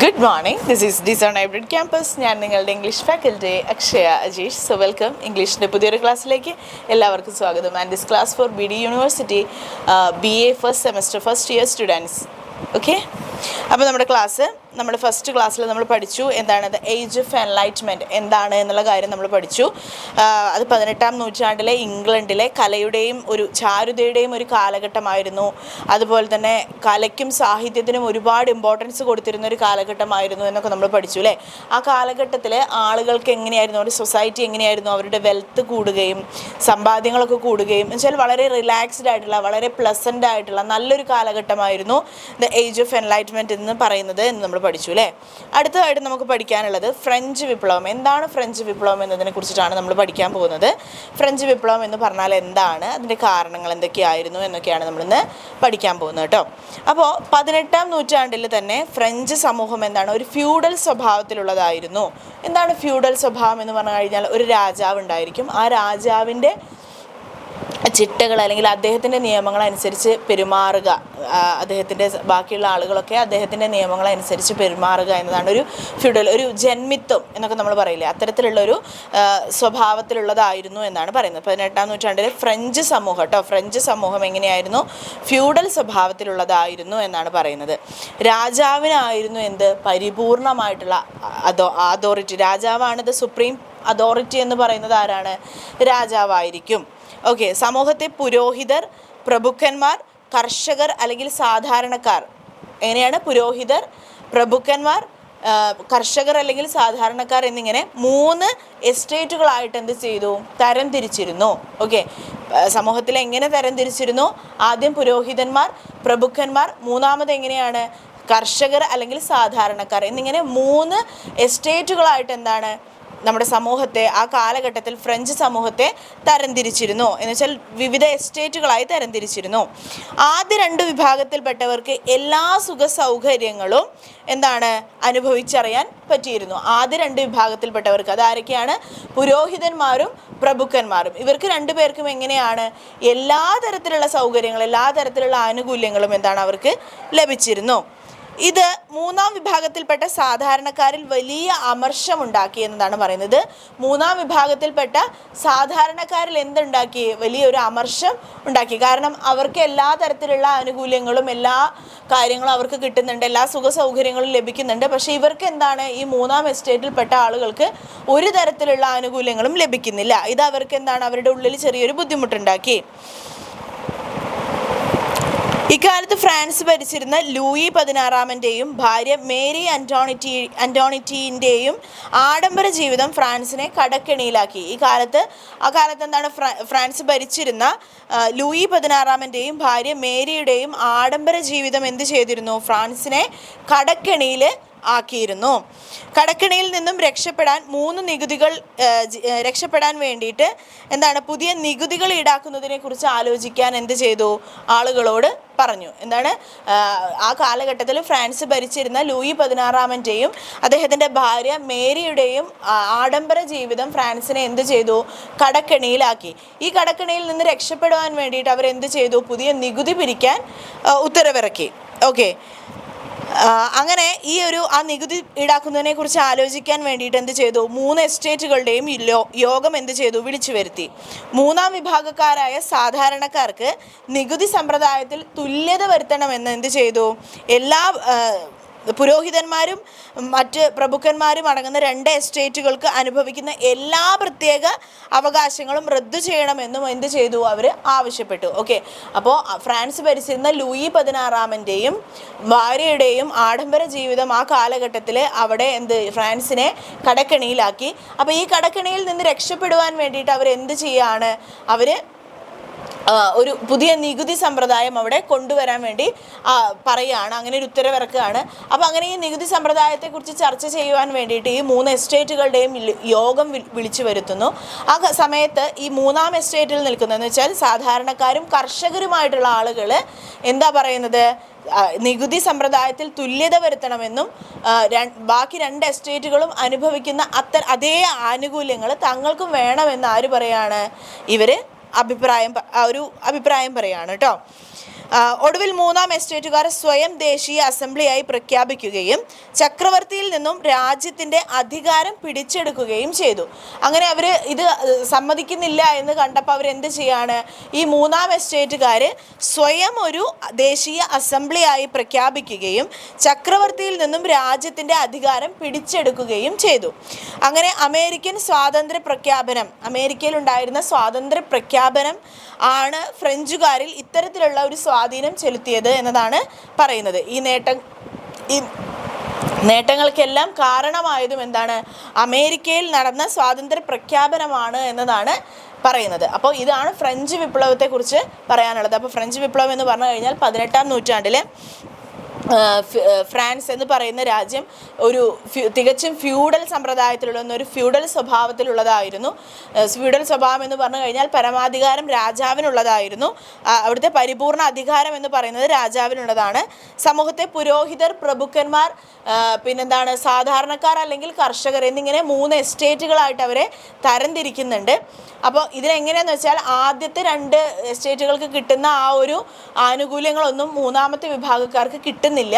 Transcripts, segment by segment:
Good morning. This is Design Hybrid Campus. ഞാൻ നിങ്ങളുടെ English faculty Akshaya Ajeesh. So welcome. ഇംഗ്ലീഷിൻ്റെ പുതിയൊരു ക്ലാസ്സിലേക്ക് എല്ലാവർക്കും സ്വാഗതം. And this class for BD university BA first semester first year students. Okay, അപ്പോൾ നമ്മുടെ ഫസ്റ്റ് ക്ലാസ്സിൽ നമ്മൾ പഠിച്ചു എന്താണ് ദ ഏജ് ഓഫ് എൻലൈറ്റ്മെൻറ്റ് എന്താണ് എന്നുള്ള കാര്യം നമ്മൾ പഠിച്ചു. അത് 18-ാം നൂറ്റാണ്ടിലെ ഇംഗ്ലണ്ടിലെ കലയുടെയും ഒരു ചാരുതയുടെയും ഒരു കാലഘട്ടമായിരുന്നു. അതുപോലെ തന്നെ കലയ്ക്കും സാഹിത്യത്തിനും ഒരുപാട് ഇമ്പോർട്ടൻസ് കൊടുത്തിരുന്ന ഒരു കാലഘട്ടമായിരുന്നു എന്നൊക്കെ നമ്മൾ പഠിച്ചു അല്ലേ. ആ കാലഘട്ടത്തിൽ ആളുകൾക്ക് എങ്ങനെയായിരുന്നു, ഒരു സൊസൈറ്റി എങ്ങനെയായിരുന്നു, അവരുടെ വെൽത്ത് കൂടുകയും സമ്പാദ്യങ്ങളൊക്കെ കൂടുകയും എന്നുവെച്ചാൽ വളരെ റിലാക്സ്ഡ് ആയിട്ടുള്ള വളരെ പ്ലസൻ്റ് ആയിട്ടുള്ള നല്ലൊരു കാലഘട്ടമായിരുന്നു ദ ഏജ് ഓഫ് എൻലൈറ്റ്മെൻറ്റ് എന്ന് പറയുന്നത് എന്ന് നമ്മൾ പഠിച്ചു അല്ലേ. അടുത്തതായിട്ട് നമുക്ക് പഠിക്കാനുള്ളത് ഫ്രഞ്ച് വിപ്ലവം. എന്താണ് ഫ്രഞ്ച് വിപ്ലവം എന്നതിനെ കുറിച്ചിട്ടാണ് നമ്മൾ പഠിക്കാൻ പോകുന്നത്. ഫ്രഞ്ച് വിപ്ലവം എന്ന് പറഞ്ഞാൽ എന്താണ്, അതിൻ്റെ കാരണങ്ങൾ എന്തൊക്കെയായിരുന്നു എന്നൊക്കെയാണ് നമ്മളിന്ന് പഠിക്കാൻ പോകുന്നത് കേട്ടോ. അപ്പോൾ 18-ാം നൂറ്റാണ്ടിൽ തന്നെ ഫ്രഞ്ച് സമൂഹം എന്താണ്, ഒരു ഫ്യൂഡൽ സ്വഭാവത്തിലുള്ളതായിരുന്നു. എന്താണ് ഫ്യൂഡൽ സ്വഭാവം എന്ന് പറഞ്ഞു കഴിഞ്ഞാൽ ഒരു രാജാവ് ഉണ്ടായിരിക്കും. ആ രാജാവിൻ്റെ ചിട്ടകൾ അല്ലെങ്കിൽ അദ്ദേഹത്തിൻ്റെ നിയമങ്ങളനുസരിച്ച് പെരുമാറുക, അദ്ദേഹത്തിൻ്റെ ബാക്കിയുള്ള ആളുകളൊക്കെ അദ്ദേഹത്തിൻ്റെ നിയമങ്ങളനുസരിച്ച് പെരുമാറുക എന്നതാണ് ഒരു ഫ്യൂഡൽ, ഒരു ജന്മിത്വം എന്നൊക്കെ നമ്മൾ പറയില്ലേ, അത്തരത്തിലുള്ളൊരു സ്വഭാവത്തിലുള്ളതായിരുന്നു എന്നാണ് പറയുന്നത്. 18-ാം നൂറ്റാണ്ടിലെ ഫ്രഞ്ച് സമൂഹം കേട്ടോ. ഫ്രഞ്ച് സമൂഹം എങ്ങനെയായിരുന്നു, ഫ്യൂഡൽ സ്വഭാവത്തിലുള്ളതായിരുന്നു എന്നാണ് പറയുന്നത്. രാജാവിനായിരുന്നു എന്ത്, പരിപൂർണമായിട്ടുള്ള അതോറിറ്റി. രാജാവാണ് ദ സുപ്രീം അതോറിറ്റി എന്ന് പറയുന്നത് ആരാണ്, രാജാവായിരിക്കും. ഓക്കെ, സമൂഹത്തെ പുരോഹിതർ, പ്രഭുക്കന്മാർ, കർഷകർ അല്ലെങ്കിൽ സാധാരണക്കാർ, എങ്ങനെയാണ് പുരോഹിതർ, പ്രഭുക്കന്മാർ, കർഷകർ അല്ലെങ്കിൽ സാധാരണക്കാർ എന്നിങ്ങനെ 3 എസ്റ്റേറ്റുകളായിട്ട് എന്ത് ചെയ്തു, തരം തിരിച്ചിരുന്നു. ഓക്കെ, സമൂഹത്തിൽ എങ്ങനെ തരം തിരിച്ചിരുന്നു, ആദ്യം പുരോഹിതന്മാർ, പ്രഭുക്കന്മാർ, മൂന്നാമത് എങ്ങനെയാണ് കർഷകർ അല്ലെങ്കിൽ സാധാരണക്കാർ എന്നിങ്ങനെ 3 എസ്റ്റേറ്റുകളായിട്ട് എന്താണ് നമ്മുടെ സമൂഹത്തെ ആ കാലഘട്ടത്തിൽ ഫ്രഞ്ച് സമൂഹത്തെ തരംതിരിച്ചിരുന്നു. എന്നുവെച്ചാൽ വിവിധ എസ്റ്റേറ്റുകളായി തരംതിരിച്ചിരുന്നു. ആദ്യ 2 വിഭാഗത്തിൽപ്പെട്ടവർക്ക് എല്ലാ സുഖ സൗകര്യങ്ങളും എന്താണ് അനുഭവിച്ചറിയാൻ പറ്റിയിരുന്നു. ആദ്യ 2 വിഭാഗത്തിൽപ്പെട്ടവർക്ക്, അതാരൊക്കെയാണ്, പുരോഹിതന്മാരും പ്രഭുക്കന്മാരും. ഇവർക്ക് 2 പേർക്കും എങ്ങനെയാണ് എല്ലാ തരത്തിലുള്ള സൗകര്യങ്ങളും എല്ലാ തരത്തിലുള്ള ആനുകൂല്യങ്ങളും എന്താണ് അവർക്ക് ലഭിച്ചിരുന്നു. ഇത് 3-ാം വിഭാഗത്തിൽപ്പെട്ട സാധാരണക്കാരിൽ വലിയ അമർഷമുണ്ടാക്കി എന്നതാണ് പറയുന്നത്. 3-ാം വിഭാഗത്തിൽപ്പെട്ട സാധാരണക്കാരിൽ എന്തുണ്ടാക്കി, വലിയൊരു അമർഷം ഉണ്ടാക്കി. കാരണം അവർക്ക് എല്ലാ തരത്തിലുള്ള ആനുകൂല്യങ്ങളും എല്ലാ കാര്യങ്ങളും അവർക്ക് കിട്ടുന്നുണ്ട്, എല്ലാ സുഖ സൗകര്യങ്ങളും ലഭിക്കുന്നുണ്ട്. പക്ഷേ ഇവർക്ക് എന്താണ്, ഈ 3-ാം എസ്റ്റേറ്റിൽപ്പെട്ട ആളുകൾക്ക് ഒരു തരത്തിലുള്ള ആനുകൂല്യങ്ങളും ലഭിക്കുന്നില്ല. ഇത് അവർക്ക് എന്താണ്, അവരുടെ ഉള്ളിൽ ചെറിയൊരു ബുദ്ധിമുട്ടുണ്ടാക്കി. ഇക്കാലത്ത് ഫ്രാൻസ് ഭരിച്ചിരുന്ന ലൂയി 16-ാമൻ്റെയും ഭാര്യ മേരി അന്റോണിറ്റിൻ്റെയും ആഡംബര ജീവിതം ഫ്രാൻസിനെ കടക്കെണിയിലാക്കി. ആ കാലത്ത് എന്താണ്, ഫ്രാൻസ് ഭരിച്ചിരുന്ന ലൂയി 16-ാമൻ്റെയും ഭാര്യ മേരിയുടെയും ആഡംബര ജീവിതം എന്ത് ചെയ്തിരുന്നു, ഫ്രാൻസിനെ കടക്കെണിയിൽ ആക്കിയിരുന്നു. കടക്കെണിയിൽ നിന്നും രക്ഷപ്പെടാൻ വേണ്ടിയിട്ട് എന്താണ്, പുതിയ നികുതികൾ ഈടാക്കുന്നതിനെ കുറിച്ച് ആലോചിക്കാൻ എന്ത് ചെയ്തു, ആളുകളോട് പറഞ്ഞു. എന്താണ്, ആ കാലഘട്ടത്തിൽ ഫ്രാൻസ് ഭരിച്ചിരുന്ന ലൂയി 16-ാമൻ്റെയും അദ്ദേഹത്തിൻ്റെ ഭാര്യ മേരിയുടെയും ആഡംബര ജീവിതം ഫ്രാൻസിനെ എന്ത് ചെയ്തു, കടക്കെണിയിലാക്കി. ഈ കടക്കെണിയിൽ നിന്ന് രക്ഷപ്പെടുവാൻ വേണ്ടിയിട്ട് അവരെന്ത് ചെയ്തു, പുതിയ നികുതി പിരിക്കാൻ ഉത്തരവിറക്കി. ഓക്കെ, അങ്ങനെ ആ നികുതി ഈടാക്കുന്നതിനെ കുറിച്ച് ആലോചിക്കാൻ വേണ്ടിയിട്ട് എന്ത് ചെയ്തു, 3 എസ്റ്റേറ്റുകളുടെയും യോഗം എന്ത് ചെയ്തു, വിളിച്ചു വരുത്തി. 3-ാം വിഭാഗക്കാരായ സാധാരണക്കാർക്ക് നികുതി സമ്പ്രദായത്തിൽ തുല്യത വരുത്തണമെന്ന് എന്ത് ചെയ്തു, എല്ലാ പുരോഹിതന്മാരും മറ്റ് പ്രഭുക്കന്മാരും അടങ്ങുന്ന 2 എസ്റ്റേറ്റുകൾക്ക് അനുഭവിക്കുന്ന എല്ലാ പ്രത്യേക അവകാശങ്ങളും റദ്ദു ചെയ്യണമെന്നും എന്ത് ചെയ്തു, അവർ ആവശ്യപ്പെട്ടു. ഓക്കെ, അപ്പോൾ ഫ്രാൻസ് ഭരിച്ചിരുന്ന ലൂയി 16-ാമൻ്റെയും ഭാര്യയുടെയും ആഡംബര ജീവിതം ആ കാലഘട്ടത്തിൽ അവിടെ ഫ്രാൻസിനെ കടക്കെണിയിലാക്കി. അപ്പോൾ ഈ കടക്കെണിയിൽ നിന്ന് രക്ഷപ്പെടുവാൻ വേണ്ടിയിട്ട് അവരെന്ത് ചെയ്യാണ്, ഒരു പുതിയ നികുതി സമ്പ്രദായം അവിടെ കൊണ്ടുവരാൻ വേണ്ടി പറയുകയാണ്, അങ്ങനെ ഒരു ഉത്തരവിറക്കുകയാണ്. അപ്പോൾ അങ്ങനെ ഈ നികുതി സമ്പ്രദായത്തെക്കുറിച്ച് ചർച്ച ചെയ്യുവാൻ വേണ്ടിയിട്ട് ഈ 3 എസ്റ്റേറ്റുകളുടെയും യോഗം വിളിച്ചു വരുത്തുന്നു. ആ സമയത്ത് ഈ 3-ാം എസ്റ്റേറ്റിൽ നിൽക്കുന്നതെന്ന് വെച്ചാൽ സാധാരണക്കാരും കർഷകരുമായിട്ടുള്ള ആളുകൾ എന്താ പറയുന്നത്, നികുതി സമ്പ്രദായത്തിൽ തുല്യത വരുത്തണമെന്നും ബാക്കി 2 എസ്റ്റേറ്റുകളും അനുഭവിക്കുന്ന അതേ ആനുകൂല്യങ്ങൾ തങ്ങൾക്കും വേണമെന്ന് ആര് പറയാണ്, ഇവർ അഭിപ്രായം പറയാണ് കേട്ടോ. ഒടുവിൽ മൂന്നാം എസ്റ്റേറ്റുകാർ സ്വയം ദേശീയ അസംബ്ലിയായി പ്രഖ്യാപിക്കുകയും ചക്രവർത്തിയിൽ നിന്നും രാജ്യത്തിൻ്റെ അധികാരം പിടിച്ചെടുക്കുകയും ചെയ്തു. അങ്ങനെ അവർ ഇത് സമ്മതിക്കുന്നില്ല എന്ന് കണ്ടപ്പോൾ അവരെന്ത് ചെയ്യാണ്, ഈ മൂന്നാം എസ്റ്റേറ്റുകാർ സ്വയം ഒരു ദേശീയ അസംബ്ലിയായി പ്രഖ്യാപിക്കുകയും ചക്രവർത്തിയിൽ നിന്നും രാജ്യത്തിൻ്റെ അധികാരം പിടിച്ചെടുക്കുകയും ചെയ്തു. അങ്ങനെ അമേരിക്കയിലുണ്ടായിരുന്ന സ്വാതന്ത്ര്യ പ്രഖ്യാപനം ആണ് ഫ്രഞ്ചുകാരിൽ ഇത്തരത്തിലുള്ള ഒരു സ്വാധീനം ചെലുത്തിയത് എന്നതാണ് പറയുന്നത്. ഈ നേട്ടങ്ങൾക്കെല്ലാം കാരണമായതും എന്താണ്, അമേരിക്കയിൽ നടന്ന സ്വാതന്ത്ര്യ പ്രഖ്യാപനമാണ് എന്നതാണ് പറയുന്നത്. അപ്പോൾ ഇതാണ് ഫ്രഞ്ച് വിപ്ലവത്തെക്കുറിച്ച് പറയാനുള്ളത്. അപ്പോൾ ഫ്രഞ്ച് വിപ്ലവം എന്ന് പറഞ്ഞു കഴിഞ്ഞാൽ 18-ാം നൂറ്റാണ്ടിൽ ഫ്രാൻസ് എന്ന് പറയുന്ന രാജ്യം ഒരു തികച്ചും ഫ്യൂഡൽ സമ്പ്രദായത്തിലുള്ള ഒരു ഫ്യൂഡൽ സ്വഭാവത്തിലുള്ളതായിരുന്നു. ഫ്യൂഡൽ സ്വഭാവം എന്ന് പറഞ്ഞു കഴിഞ്ഞാൽ പരമാധികാരം രാജാവിനുള്ളതായിരുന്നു. അവിടുത്തെ പരിപൂർണ അധികാരം എന്ന് പറയുന്നത് രാജാവിനുള്ളതാണ്. സമൂഹത്തെ പുരോഹിതർ, പ്രഭുക്കന്മാർ, പിന്നെന്താണ് സാധാരണക്കാർ അല്ലെങ്കിൽ കർഷകർ എന്നിങ്ങനെ 3 എസ്റ്റേറ്റുകളായിട്ട് അവരെ തരംതിരിക്കുന്നുണ്ട്. അപ്പോൾ ഇതിലെങ്ങനെയാണെന്ന് വെച്ചാൽ ആദ്യത്തെ 2 എസ്റ്റേറ്റുകൾക്ക് കിട്ടുന്ന ആ ഒരു ആനുകൂല്യങ്ങളൊന്നും മൂന്നാമത്തെ വിഭാഗക്കാർക്ക് കിട്ടുന്നില്ല.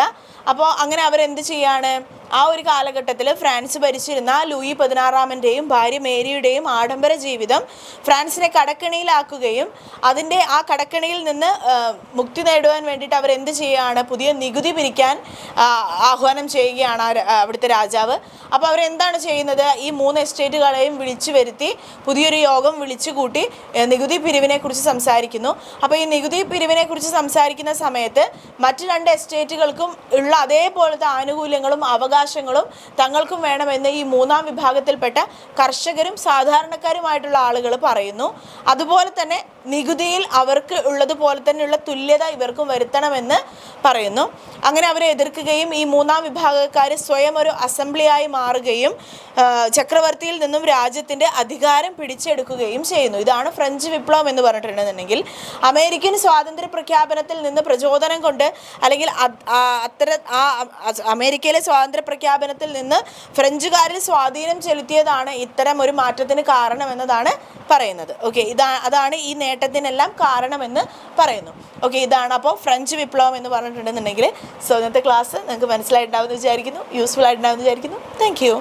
അപ്പോൾ അങ്ങനെ അവരെന്ത് ചെയ്യാണ്, ആ ഒരു കാലഘട്ടത്തിൽ ഫ്രാൻസ് ഭരിച്ചിരുന്ന ലൂയി 16-ാമൻ്റെയും ഭാര്യ മേരിയുടെയും ആഡംബര ജീവിതം ഫ്രാൻസിനെ കടക്കെണിയിലാക്കുകയും അതിൻ്റെ ആ കടക്കെണിയിൽ നിന്ന് മുക്തി നേടുവാൻ വേണ്ടിയിട്ട് അവരെന്ത് ചെയ്യുകയാണ്, പുതിയ നികുതി പിരിക്കാൻ ആഹ്വാനം ചെയ്യുകയാണ് അവിടുത്തെ രാജാവ്. അപ്പോൾ അവരെന്താണ് ചെയ്യുന്നത്, ഈ 3 എസ്റ്റേറ്റുകളെയും വിളിച്ചു വരുത്തി പുതിയൊരു യോഗം വിളിച്ചു കൂട്ടി നികുതി പിരിവിനെക്കുറിച്ച് സംസാരിക്കുന്നു. അപ്പോൾ ഈ നികുതി പിരിവിനെക്കുറിച്ച് സംസാരിക്കുന്ന സമയത്ത് മറ്റ് 2 എസ്റ്റേറ്റുകൾക്കും ഉള്ള അതേപോലത്തെ ആനുകൂല്യങ്ങളും അവകാശങ്ങളും തങ്ങൾക്കും വേണമെന്ന് ഈ 3-ാം വിഭാഗത്തിൽപ്പെട്ട കർഷകരും സാധാരണക്കാരുമായിട്ടുള്ള ആളുകൾ പറയുന്നു. അതുപോലെ തന്നെ നികുതിയിൽ അവർക്ക് ഉള്ളതുപോലെ തന്നെയുള്ള തുല്യത ഇവർക്കും വരുത്തണമെന്ന് പറയുന്നു. അങ്ങനെ അവരെ എതിർക്കുകയും ഈ 3-ാം വിഭാഗക്കാർ സ്വയം ഒരു അസംബ്ലിയായി മാറുകയും ചക്രവർത്തിയിൽ നിന്നും രാജ്യത്തിൻ്റെ അധികാരം പിടിച്ചെടുക്കുകയും ചെയ്യുന്നു. ഇതാണ് ഫ്രഞ്ച് വിപ്ലവം എന്ന് പറഞ്ഞിട്ടുണ്ടെന്നുണ്ടെങ്കിൽ. അമേരിക്കൻ സ്വാതന്ത്ര്യ പ്രഖ്യാപനത്തിൽ നിന്ന് പ്രചോദനം കൊണ്ട് അല്ലെങ്കിൽ അമേരിക്കയിലെ സ്വാതന്ത്ര്യ പ്രഖ്യാപനത്തിൽ നിന്ന് ഫ്രഞ്ചുകാരിൽ സ്വാധീനം ചെലുത്തിയതാണ് ഇത്തരം ഒരു മാറ്റത്തിന് കാരണമെന്നതാണ് പറയുന്നത്. ഓക്കെ, അതാണ് ഈ നേട്ടത്തിനെല്ലാം കാരണമെന്ന് പറയുന്നു. ഓക്കെ, ഇതാണ് അപ്പോൾ ഫ്രഞ്ച് വിപ്ലവം എന്ന് പറഞ്ഞിട്ടുണ്ടെന്നുണ്ടെങ്കിൽ. സോ ഇന്നത്തെ ക്ലാസ് നിങ്ങൾക്ക് മനസ്സിലായിട്ടുണ്ടാവുമെന്ന് വിചാരിക്കുന്നു, യൂസ്ഫുൾ ആയിട്ടുണ്ടാവുമെന്ന് വിചാരിക്കുന്നു. Thank you.